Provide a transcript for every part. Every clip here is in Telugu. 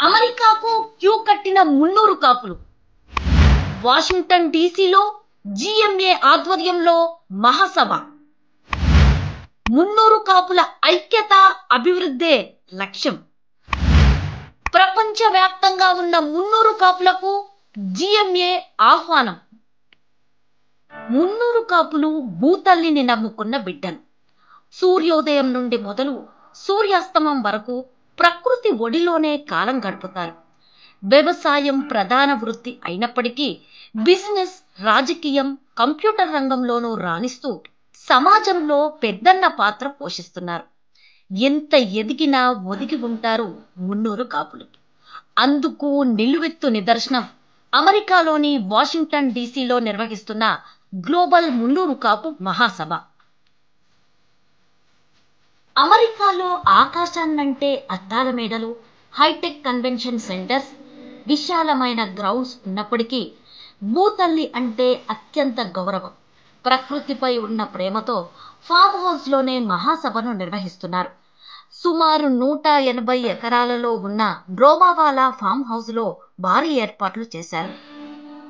అమెరికాకు క్యూ కట్టిన మున్నూరు కాపులు. వాషింగ్టన్ డీసీలో జిఎంఏ ఆధ్వర్యంలో మహాసభ. మున్నూరు కాపుల ఐక్యత, అభివృద్ధే లక్ష్యం. ప్రపంచవ్యాప్తంగా ఉన్న మున్నూరు కాపులకు జిఎంఏ ఆహ్వానం. మున్నూరు కాపులు భూతల్లిని నమ్ముకున్న బిడ్డలు. సూర్యోదయం నుండి మొదలు సూర్యాస్తమం వరకు ప్రకృతి ఒడిలోనే కాలం గడుపుతారు. వ్యవసాయం ప్రధాన వృత్తి అయినప్పటికీ బిజినెస్, రాజకీయం, కంప్యూటర్ రంగంలోనూ రాణిస్తూ సమాజంలో పెద్దన్న పాత్ర పోషిస్తున్నారు. ఎంత ఎదిగినా ఒదిగి ఉంటారు మున్నూరు కాపులు. అందుకు నిలువెత్తు నిదర్శనం అమెరికాలోని వాషింగ్టన్ డీసీలో నిర్వహిస్తున్న గ్లోబల్ మున్నూరు కాపు మహాసభ. అమెరికాలో ఆకాశాన్నంటే అద్దాల మేడలు, హైటెక్ కన్వెన్షన్ సెంటర్స్, విశాలమైన గ్రౌండ్స్ ఉన్నప్పటికీ భూతల్లి అంటే అత్యంత గౌరవం. ప్రకృతిపై ఉన్న ప్రేమతో ఫామ్ హౌస్లోనే మహాసభను నిర్వహిస్తున్నారు. సుమారు 180 ఎకరాలలో ఉన్న డ్రోమావాలా ఫామ్ హౌస్లో భారీ ఏర్పాట్లు చేశారు.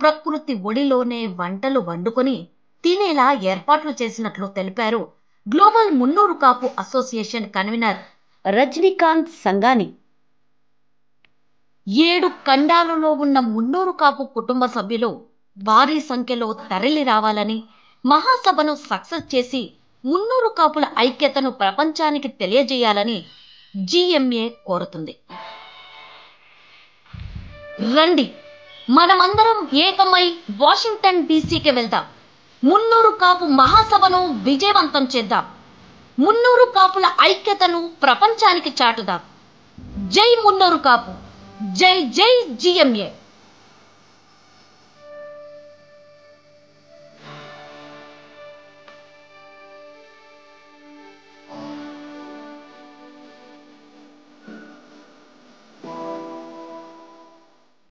ప్రకృతి ఒడిలోనే వంటలు వండుకొని తినేలా ఏర్పాట్లు చేసినట్లు తెలిపారు global Munnuru Kapu association convener Rajinikanth Sangani. 7 ఖండాలలో ఉన్న మున్నూరు కాపు కుటుంబ సభ్యులు భారీ సంఖ్యలో తరలి రావాలని, మహాసభను సక్సెస్ చేసి మున్నూరు కాపుల ఐక్యతను ప్రపంచానికి తెలియజేయాలని జిఎంఏ కోరుతుంది. రండి, మనమందరం ఏకమై వాషింగ్టన్ డీసీకి వెళ్దాం. మున్నూరు కాపు మహాసభను విజయవంతం చేద్దాం. మున్నూరు కాపుల ఐక్యతను ప్రపంచానికి చాటుదాం. జై మున్నూరు కాపు, జై జై జిఎంఏ.